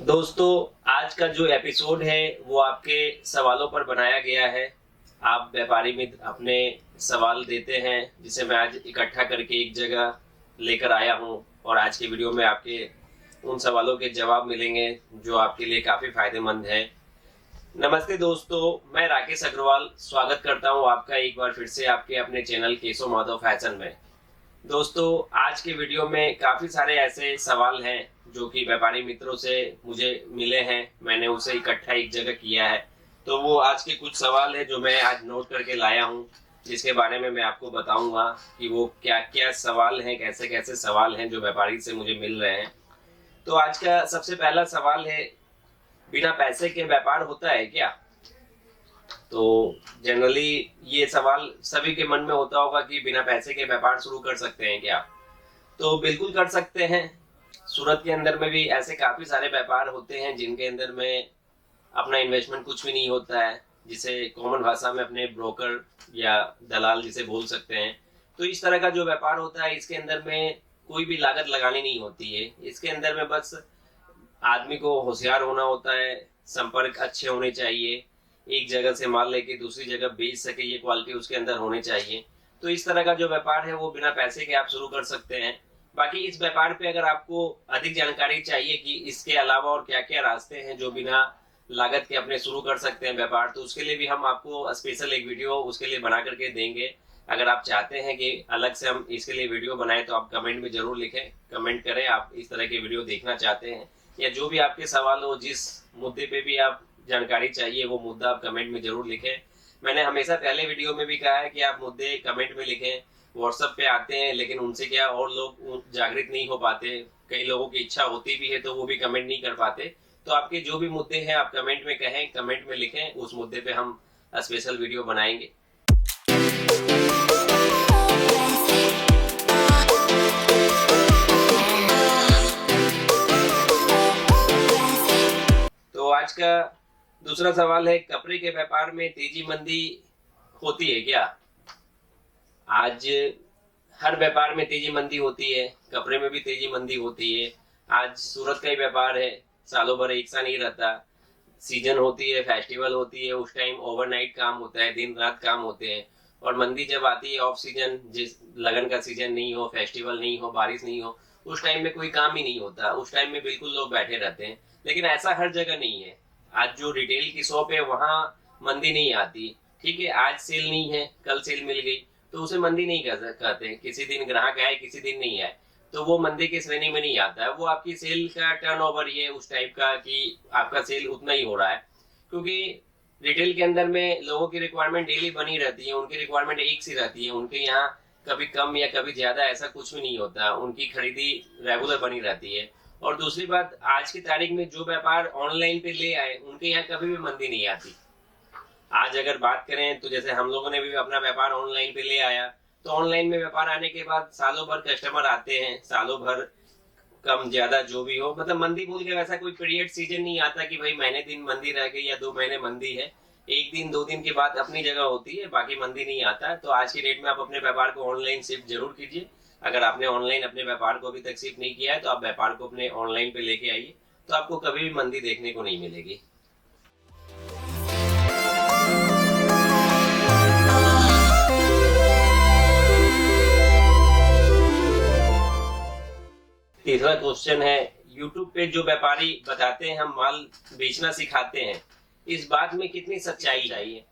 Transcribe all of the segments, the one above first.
दोस्तों, आज का जो एपिसोड है वो आपके सवालों पर बनाया गया है। आप व्यापारी मित्र अपने सवाल देते हैं जिसे मैं आज इकट्ठा करके एक जगह लेकर आया हूं और आज की वीडियो में आपके उन सवालों के जवाब मिलेंगे जो आपके लिए काफी फायदेमंद है। नमस्ते दोस्तों, मैं राकेश अग्रवाल स्वागत करता हूं आपका एक बार फिर से आपके अपने चैनल केशव माधव फैशन में। दोस्तों, आज के वीडियो में काफी सारे ऐसे सवाल हैं जो कि व्यापारी मित्रों से मुझे मिले हैं, मैंने उसे इकट्ठा एक जगह किया है। तो वो आज के कुछ सवाल है जो मैं आज नोट करके लाया हूं, जिसके बारे में मैं आपको बताऊंगा कि वो क्या क्या सवाल हैं, कैसे कैसे सवाल हैं जो व्यापारी से मुझे मिल रहे हैं। तो आज का सबसे पहला सवाल है, बिना पैसे के व्यापार होता है क्या? तो जनरली ये सवाल सभी के मन में होता होगा कि बिना पैसे के व्यापार शुरू कर सकते हैं क्या? तो बिल्कुल कर सकते हैं। सूरत के अंदर में भी ऐसे काफी सारे व्यापार होते हैं जिनके अंदर में अपना इन्वेस्टमेंट कुछ भी नहीं होता है, जिसे कॉमन भाषा में अपने ब्रोकर या दलाल जिसे बोल सकते हैं। तो इस तरह का जो व्यापार होता है इसके अंदर में कोई भी लागत लगानी नहीं होती है। इसके अंदर में बस आदमी को होशियार होना होता है, संपर्क अच्छे होने चाहिए, एक जगह से माल लेके दूसरी जगह बेच सके ये क्वालिटी उसके अंदर होने चाहिए। तो इस तरह का जो व्यापार है वो बिना पैसे के आप शुरू कर सकते हैं। बाकी इस व्यापार पे अगर आपको अधिक जानकारी चाहिए कि इसके अलावा और क्या क्या रास्ते हैं जो बिना लागत के अपने शुरू कर सकते हैं व्यापार, तो उसके लिए भी हम आपको स्पेशल एक वीडियो उसके लिए बना करके देंगे। अगर आप चाहते हैं कि अलग से हम इसके लिए वीडियो बनाएं तो आप कमेंट में जरूर लिखें, कमेंट करें आप इस तरह के वीडियो देखना चाहते हैं या जो भी आपके सवाल हो, जिस मुद्दे पे भी आप जानकारी चाहिए वो मुद्दा आप कमेंट में जरूर लिखें। मैंने हमेशा पहले वीडियो में भी कहा है कि आप मुद्दे कमेंट में लिखें। व्हाट्सएप पे आते हैं लेकिन उनसे क्या और लोग जागृत नहीं हो पाते, कई लोगों की इच्छा होती भी है तो वो भी कमेंट नहीं कर पाते। तो आपके जो भी मुद्दे हैं आप कमेंट में कहें, कमेंट में लिखें, उस मुद्दे पे हम स्पेशल वीडियो बनाएंगे। तो आज का दूसरा सवाल है, कपड़े के व्यापार में तेजी मंदी होती है क्या? आज हर व्यापार में तेजी मंदी होती है, कपड़े में भी तेजी मंदी होती है। आज सूरत का ही व्यापार है, सालों भर एक सा नहीं रहता। सीजन होती है, फेस्टिवल होती है, उस टाइम ओवरनाइट काम होता है, दिन रात काम होते हैं। और मंदी जब आती है ऑफ सीजन, जिस लगन का सीजन नहीं हो, फेस्टिवल नहीं हो, बारिश नहीं हो, उस टाइम में कोई काम ही नहीं होता, उस टाइम में बिल्कुल लोग बैठे रहते हैं। लेकिन ऐसा हर जगह नहीं है। आज जो रिटेल की शॉप है वहां मंदी नहीं आती। ठीक है, आज सेल नहीं है, कल सेल मिल गई तो उसे मंदी नहीं कहते। किसी दिन ग्राहक आए, किसी दिन नहीं आए, तो वो मंदी की श्रेणी में नहीं आता है। वो आपकी सेल का टर्नओवर ये उस टाइप का कि आपका सेल उतना ही हो रहा है, क्योंकि रिटेल के अंदर में लोगों की रिक्वायरमेंट डेली बनी रहती है, उनकी रिक्वायरमेंट एक सी रहती है। उनके यहाँ कभी कम या कभी ज्यादा ऐसा कुछ भी नहीं होता, उनकी खरीदी रेगुलर बनी रहती है। और दूसरी बात, आज की तारीख में जो व्यापार ऑनलाइन पे ले आए उनके यहाँ कभी भी मंदी नहीं आती। आज अगर बात करें तो जैसे हम लोगों ने भी अपना व्यापार ऑनलाइन पे ले आया, तो ऑनलाइन में व्यापार आने के बाद सालों भर कस्टमर आते हैं, सालों भर कम ज्यादा जो भी हो, मतलब मंदी भूल के वैसा कोई पीरियड सीजन नहीं आता कि भाई महीने दिन मंदी रह गई या 2 महीने मंदी है। एक दिन 2 दिन की बात अपनी जगह होती है, बाकी मंदी नहीं आता है। तो आज की डेट में आप अपने व्यापार को ऑनलाइन शिफ्ट जरूर कीजिए। अगर आपने ऑनलाइन अपने व्यापार को अभी तक शिफ्ट नहीं किया है तो आप व्यापार को अपने ऑनलाइन पे लेके आइए, तो आपको कभी भी मंदी देखने को नहीं मिलेगी। तीसरा क्वेश्चन है, यूट्यूब पे जो व्यापारी बताते हैं हम माल बेचना सिखाते हैं, इस बात में कितनी सच्चाई चाहिए?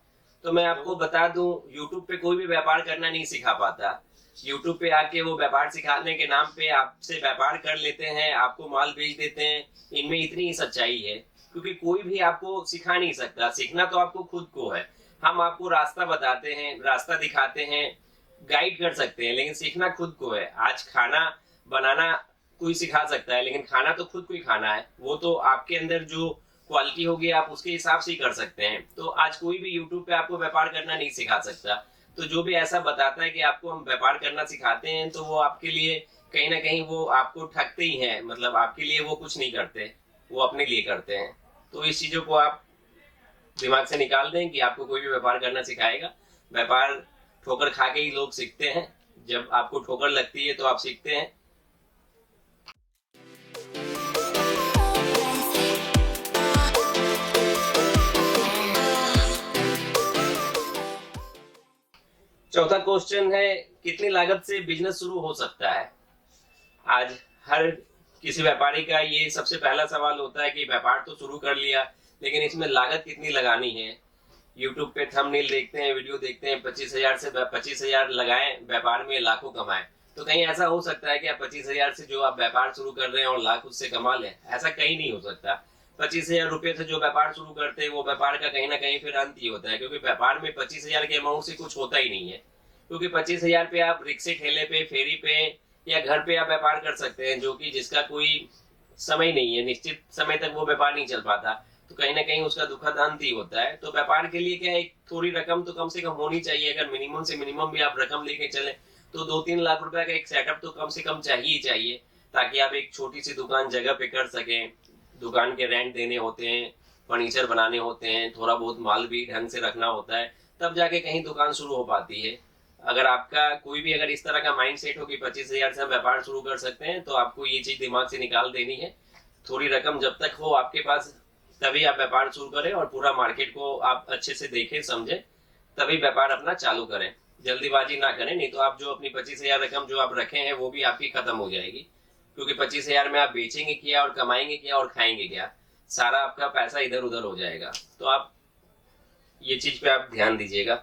तो मैं आपको बता दूं, यूट्यूब पे कोई भी व्यापार करना नहीं सिखा पाता। यूट्यूब पे आके वो व्यापार सिखाने के नाम पे आपसे व्यापार कर लेते हैं, आपको माल बेच देते हैं। इनमें इतनी ही सच्चाई है, क्योंकि कोई भी आपको सिखा नहीं सकता। सीखना तो आपको खुद को है। हम आपको रास्ता बताते हैं, रास्ता दिखाते हैं, गाइड कर सकते हैं, लेकिन सीखना खुद को है। आज खाना बनाना कोई सिखा सकता है, लेकिन खाना तो खुद को ही खाना है। वो तो आपके अंदर जो क्वालिटी होगी आप उसके हिसाब से ही कर सकते हैं। तो आज कोई भी यूट्यूब पे आपको व्यापार करना नहीं सिखा सकता। तो जो भी ऐसा बताता है कि आपको हम व्यापार करना सिखाते हैं, तो वो आपके लिए कहीं ना कहीं वो आपको ठगते ही हैं। मतलब आपके लिए वो कुछ नहीं करते, वो अपने लिए करते हैं। तो इस चीजों को आप दिमाग से निकाल दें कि आपको कोई भी व्यापार करना सिखाएगा। व्यापार ठोकर खा के ही लोग सीखते हैं। जब आपको ठोकर लगती है तो आप सीखते हैं। चौथा क्वेश्चन है, कितनी लागत से बिजनेस शुरू हो सकता है? आज हर किसी व्यापारी का ये सबसे पहला सवाल होता है कि व्यापार तो शुरू कर लिया, लेकिन इसमें लागत कितनी लगानी है। यूट्यूब पे थंबनेल देखते हैं, वीडियो देखते हैं, 25,000 से 25,000 लगाएं, व्यापार में लाखों कमाएं। तो कहीं ऐसा हो सकता है कि आप 25,000 से जो आप व्यापार शुरू कर रहे हैं और लाख उससे कमा लें? ऐसा कहीं नहीं हो सकता। 25,000 रुपए से जो व्यापार शुरू करते हैं वो व्यापार का कहीं ना कहीं फिर अंत ही होता है, क्योंकि व्यापार में 25,000 के अमाउंट से कुछ होता ही नहीं है। क्योंकि 25,000 पे आप रिक्शे ठेले पे, फेरी पे या घर पे आप व्यापार कर सकते हैं, जो कि जिसका कोई समय नहीं है, निश्चित समय तक वो व्यापार नहीं चल पाता, तो कहीं ना कहीं उसका दुखद अंत ही होता है। तो व्यापार के लिए क्या, एक थोड़ी रकम तो कम से कम होनी चाहिए। अगर मिनिमम से मिनिमम भी आप रकम लेके चले तो 2-3 लाख रुपए का एक सेटअप तो कम से कम चाहिए ही चाहिए, ताकि आप एक छोटी सी दुकान जगह पे कर सकें। दुकान के रेंट देने होते हैं, फर्नीचर बनाने होते हैं, थोड़ा बहुत माल भी ढंग से रखना होता है, तब जाके कहीं दुकान शुरू हो पाती है। अगर आपका कोई भी अगर इस तरह का माइंड सेट हो कि 25,000 से हम व्यापार शुरू कर सकते हैं, तो आपको ये चीज दिमाग से निकाल देनी है। थोड़ी रकम जब तक हो आपके पास, तभी आप व्यापार शुरू करें और पूरा मार्केट को आप अच्छे से देखें, समझें, तभी व्यापार अपना चालू करें। जल्दीबाजी ना करें, नहीं तो आप जो अपनी 25,000 रकम जो आप रखे हैं वो भी आपकी खत्म हो जाएगी। क्योंकि 25,000 में आप बेचेंगे क्या और कमाएंगे क्या और खाएंगे क्या? सारा आपका पैसा इधर उधर हो जाएगा। तो आप ये चीज पे आप ध्यान दीजिएगा।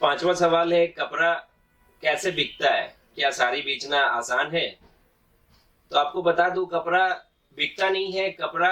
पांचवा सवाल है, कपड़ा कैसे बिकता है? क्या साड़ी बेचना आसान है? तो आपको बता दूं, कपड़ा बिकता नहीं है, कपड़ा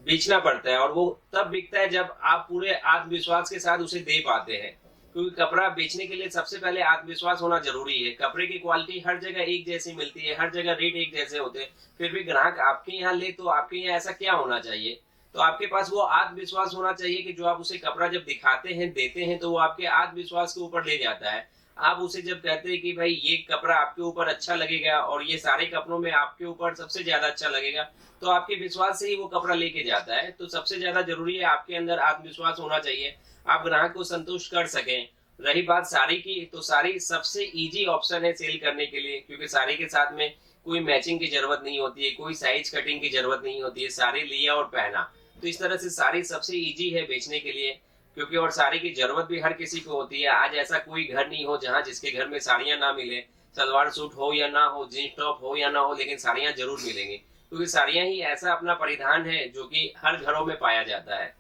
बेचना पड़ता है। और वो तब बिकता है जब आप पूरे आत्मविश्वास के साथ उसे दे पाते हैं। क्योंकि कपड़ा बेचने के लिए सबसे पहले आत्मविश्वास होना जरूरी है। कपड़े की क्वालिटी हर जगह एक जैसी मिलती है, हर जगह रेट एक जैसे होते हैं, फिर भी ग्राहक आपके यहाँ ले तो आपके यहाँ ऐसा क्या होना चाहिए? तो आपके पास वो आत्मविश्वास होना चाहिए कि जो आप उसे कपड़ा जब दिखाते हैं, देते हैं, तो वो आपके आत्मविश्वास के ऊपर ले जाता है। आप उसे जब कहते हैं कि भाई ये कपड़ा आपके ऊपर अच्छा लगेगा और ये सारे कपड़ों में आपके ऊपर सबसे ज्यादा अच्छा लगेगा, तो आपके विश्वास से ही वो कपड़ा लेके जाता है। तो सबसे ज्यादा जरूरी है आपके अंदर आत्मविश्वास होना चाहिए, आप ग्राहक को संतुष्ट कर सकें। रही बात साड़ी की, तो साड़ी सबसे इजी ऑप्शन है सेल करने के लिए, क्योंकि साड़ी के साथ में कोई मैचिंग की जरूरत नहीं होती है, कोई साइज कटिंग की जरूरत नहीं होती है, साड़ी लिया और पहना। तो इस तरह से साड़ी सबसे इजी है बेचने के लिए। क्योंकि और साड़ी की जरूरत भी हर किसी को होती है। आज ऐसा कोई घर नहीं हो जहाँ जिसके घर में साड़ियां ना मिले। सलवार सूट हो या ना हो, जींस टॉप हो या ना हो, लेकिन साड़ियां जरूर मिलेंगी, क्योंकि साड़ियां ही ऐसा अपना परिधान है जो कि हर घरों में पाया जाता है।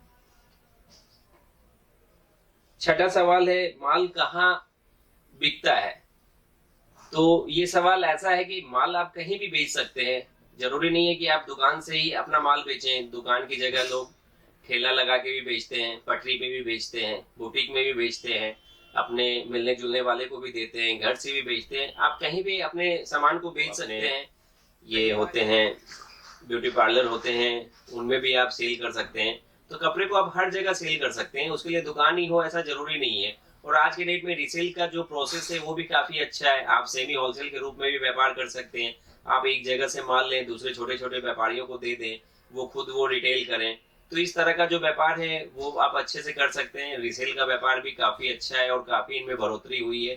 छठा सवाल है, माल कहाँ बिकता है? तो ये सवाल ऐसा है कि माल आप कहीं भी बेच सकते हैं। जरूरी नहीं है कि आप दुकान से ही अपना माल बेचें। दुकान की जगह लोग ठेला लगा के भी बेचते हैं, पटरी पे भी बेचते हैं, बुटीक में भी बेचते हैं, अपने मिलने जुलने वाले को भी देते हैं, घर से भी बेचते हैं। आप कहीं भी अपने सामान को बेच सकते हैं। ये होते हैं ब्यूटी पार्लर होते हैं, उनमें भी आप सेल कर सकते हैं। तो कपड़े को आप हर जगह सेल कर सकते हैं, उसके लिए दुकान ही हो ऐसा जरूरी नहीं है। और आज के डेट में रिसेल का जो प्रोसेस है वो भी काफी अच्छा है। आप सेमी होलसेल के रूप में भी व्यापार कर सकते हैं। आप एक जगह से माल लें, दूसरे छोटे छोटे व्यापारियों को दे दें, वो खुद वो रिटेल करें। तो इस तरह का जो व्यापार है वो आप अच्छे से कर सकते हैं। रिसेल का व्यापार भी काफी अच्छा है और काफी इनमें बढ़ोतरी हुई है।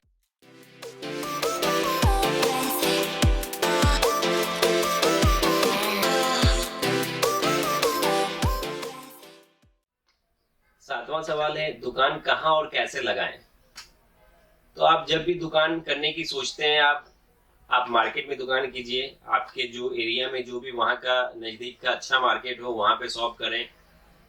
सातवां सवाल है, दुकान कहाँ और कैसे लगाएं? तो आप जब भी दुकान करने की सोचते हैं, आप मार्केट में दुकान कीजिए। आपके जो एरिया में जो भी वहाँ का नजदीक का अच्छा मार्केट हो वहाँ पे शॉप करें।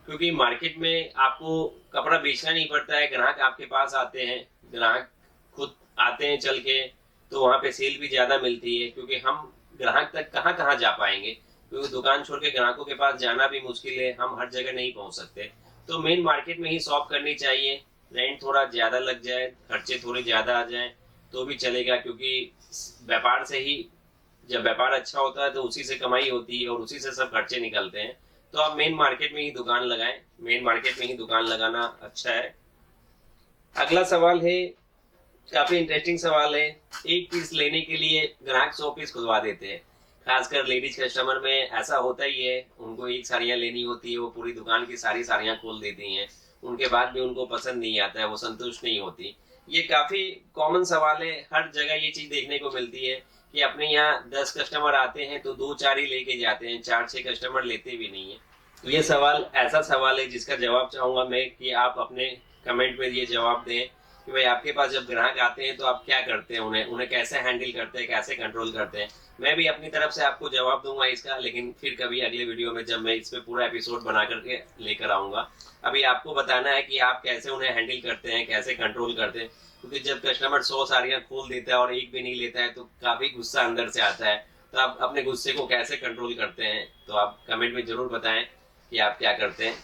क्योंकि मार्केट में आपको कपड़ा बेचना नहीं पड़ता है, ग्राहक आपके पास आते हैं, ग्राहक खुद आते हैं चल के, तो वहाँ पे सेल भी ज्यादा मिलती है। क्योंकि हम ग्राहक तक कहाँ कहाँ जा पाएंगे, क्योंकि दुकान छोड़ के ग्राहकों के पास जाना भी मुश्किल है, हम हर जगह नहीं पहुंच सकते। तो मेन मार्केट में ही शॉप करनी चाहिए। रेंट थोड़ा ज्यादा लग जाए, खर्चे थोड़े ज्यादा आ जाए तो भी चलेगा, क्योंकि व्यापार से ही, जब व्यापार अच्छा होता है तो उसी से कमाई होती है और उसी से सब खर्चे निकलते हैं। तो आप मेन मार्केट में ही दुकान लगाएं, मेन मार्केट में ही दुकान लगाना अच्छा है। अगला सवाल है, काफी इंटरेस्टिंग सवाल है। एक पीस लेने के लिए ग्राहक 100 पीस खुलवा देते हैं। खासकर लेडीज कस्टमर में ऐसा होता ही है, उनको एक साड़ियाँ लेनी होती है, वो पूरी दुकान की सारी साड़ियाँ खोल देती हैं, उनके बाद भी उनको पसंद नहीं आता है, वो संतुष्ट नहीं होती। ये काफी कॉमन सवाल है, हर जगह ये चीज देखने को मिलती है कि अपने यहाँ 10 कस्टमर आते हैं तो 2-4 ही लेके जाते हैं, 4-6 कस्टमर लेते भी नहीं है। तो ये सवाल ऐसा सवाल है जिसका जवाब चाहूंगा मैं कि आप अपने कमेंट में ये जवाब दें कि भाई आपके पास जब ग्राहक आते हैं तो आप क्या करते हैं, उन्हें कैसे हैंडल करते हैं, कैसे कंट्रोल करते हैं। मैं भी अपनी तरफ से आपको जवाब दूंगा इसका, लेकिन फिर कभी अगले वीडियो में जब मैं इस पे पूरा एपिसोड बना करके लेकर आऊंगा। अभी आपको बताना है कि आप कैसे उन्हें हैंडल करते हैं, कैसे कंट्रोल करते हैं, क्योंकि जब कस्टमर 100 साड़ियां खोल देता है और एक भी नहीं लेता है तो काफी गुस्सा अंदर से आता है। तो आप अपने गुस्से को कैसे कंट्रोल करते हैं, तो आप कमेंट में जरूर बताएं कि आप क्या करते हैं।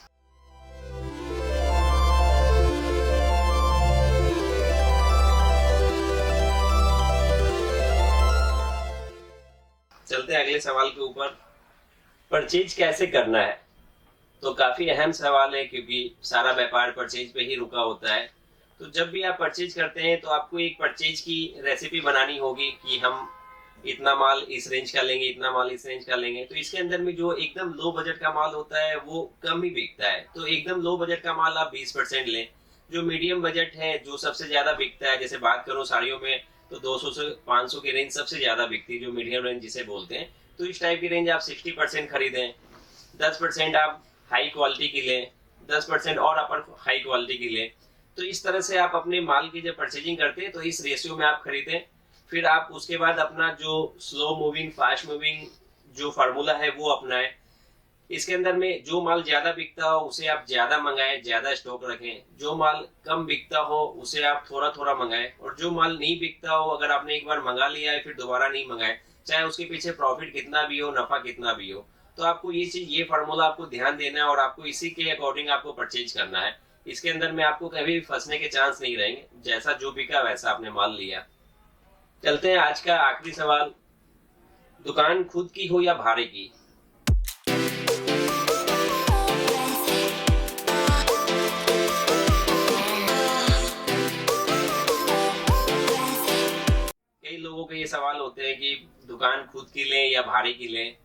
चलते हैं अगले सवाल के ऊपर, परचेज कैसे करना है। तो काफी अहम सवाल है क्योंकि सारा व्यापार परचेज पे ही रुका होता है। तो जब भी आप परचेज करते हैं तो आपको एक परचेज की रेसिपी बनानी होगी कि हम इतना माल इस रेंज का लेंगे, इतना माल इस रेंज का लेंगे। तो इसके अंदर में जो एकदम लो बजट का माल होता है वो कम ही बिकता है, तो एकदम लो बजट का माल आप 20% लें। जो मीडियम बजट है, जो सबसे ज्यादा बिकता है, जैसे बात करूं साड़ियों में तो 200 से 500 की रेंज सबसे ज्यादा बिकती है, जो मीडियम रेंज जिसे बोलते हैं। तो इस टाइप की रेंज आप 60% खरीदें, 10% आप हाई क्वालिटी की लें, 10% और अपर हाई क्वालिटी की लें। तो इस तरह से आप अपने माल की जब परचेजिंग करते हैं तो इस रेशियो में आप खरीदें। फिर आप उसके बाद अपना जो स्लो मूविंग फास्ट मूविंग जो फार्मूला है वो अपनाएं। इसके अंदर में जो माल ज्यादा बिकता हो उसे आप ज्यादा मंगाएं, ज्यादा स्टॉक रखें। जो माल कम बिकता हो उसे आप थोड़ा थोड़ा मंगाएं, और जो माल नहीं बिकता हो अगर आपने एक बार मंगा लिया है फिर दोबारा नहीं मंगाए, चाहे उसके पीछे प्रॉफिट कितना भी हो, नफा कितना भी हो। तो आपको ये फार्मूला आपको ध्यान देना है और आपको इसी के अकॉर्डिंग आपको परचेज करना है। इसके अंदर में आपको कभी भी फंसने के चांस नहीं रहेंगे, जैसा जो बिका वैसा आपने माल लिया। चलते हैं आज का आखिरी सवाल, दुकान खुद की हो या भाड़े की। कई लोगों के ये सवाल होते हैं कि दुकान खुद की लें या भाड़े की लें।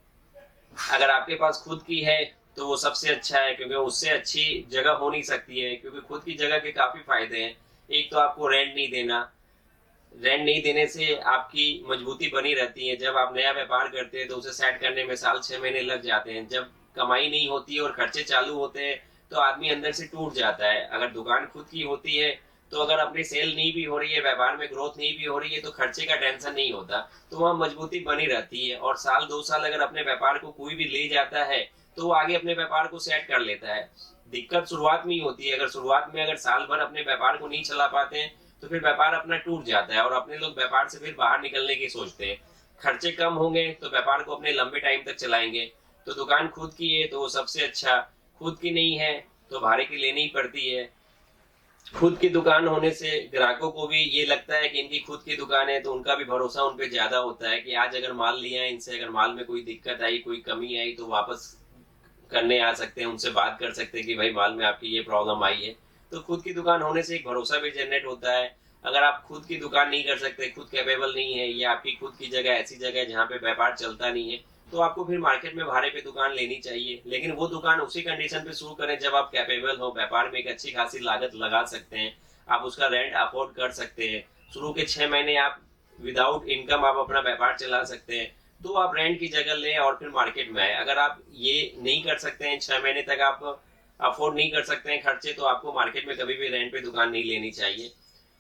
अगर आपके पास खुद की है तो वो सबसे अच्छा है, क्योंकि उससे अच्छी जगह हो नहीं सकती है। क्योंकि खुद की जगह के काफी फायदे हैं। एक तो आपको रेंट नहीं देना, रेंट नहीं देने से आपकी मजबूती बनी रहती है। जब आप नया व्यापार करते हैं तो उसे सेट करने में 6 महीने लग जाते हैं। जब कमाई नहीं होती है और खर्चे चालू होते हैं तो आदमी अंदर से टूट जाता है। अगर दुकान खुद की होती है तो अगर अपनी सेल नहीं भी हो रही है, व्यापार में ग्रोथ नहीं भी हो रही है, तो खर्चे का टेंशन नहीं होता, तो वहाँ मजबूती बनी रहती है। और 1-2 साल अगर अपने व्यापार को कोई भी ले जाता है तो वो आगे अपने व्यापार को सेट कर लेता है। दिक्कत शुरुआत में ही होती है। अगर शुरुआत में अगर साल भर अपने व्यापार को नहीं चला पाते हैं तो फिर व्यापार अपना टूट जाता है और अपने लोग व्यापार से फिर बाहर निकलने की सोचते हैं। खर्चे कम होंगे तो व्यापार को अपने लंबे टाइम तक चलाएंगे। तो दुकान खुद की है तो वो सबसे अच्छा, खुद की नहीं है तो भाड़े की लेनी ही पड़ती है। खुद की दुकान होने से ग्राहकों को भी ये लगता है कि इनकी खुद की दुकान है, तो उनका भी भरोसा उन पे ज्यादा होता है कि आज अगर माल लिया है इनसे, अगर माल में कोई दिक्कत आई, कोई कमी आई तो वापस करने आ सकते हैं, उनसे बात कर सकते हैं कि भाई माल में आपकी ये प्रॉब्लम आई है। तो खुद की दुकान होने से एक भरोसा भी जनरेट होता है। अगर आप खुद की दुकान नहीं कर सकते, खुद कैपेबल नहीं है, या आपकी खुद की जगह ऐसी जगह है जहाँ पे व्यापार चलता नहीं है, तो आपको फिर मार्केट में भाड़े पे दुकान लेनी चाहिए। लेकिन वो दुकान उसी कंडीशन पे शुरू करें जब आप कैपेबल हो, व्यापार में एक अच्छी खासी लागत लगा सकते हैं, आप उसका रेंट अफोर्ड कर सकते हैं। शुरू के 6 महीने आप विदाउट इनकम आप अपना व्यापार चला सकते हैं, तो आप रेंट की जगह लें और फिर मार्केट में आए। अगर आप ये नहीं कर सकते हैं, 6 महीने तक आप अफोर्ड नहीं कर सकते हैं खर्चे, तो आपको मार्केट में कभी भी रेंट पे दुकान नहीं लेनी चाहिए।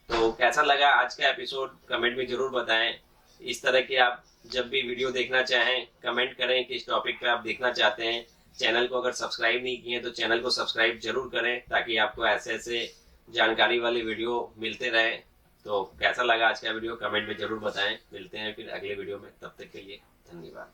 तो कैसा लगा आज का एपिसोड कमेंट में जरूर बताएं। इस तरह के आप जब भी वीडियो देखना चाहें कमेंट करें कि इस टॉपिक पे आप देखना चाहते हैं। चैनल को अगर सब्सक्राइब नहीं किए तो चैनल को सब्सक्राइब जरूर करें ताकि आपको ऐसे ऐसे जानकारी वाले वीडियो मिलते रहें। तो कैसा लगा आज का वीडियो कमेंट में जरूर बताएं। मिलते हैं फिर अगले वीडियो में, तब तक के लिए धन्यवाद।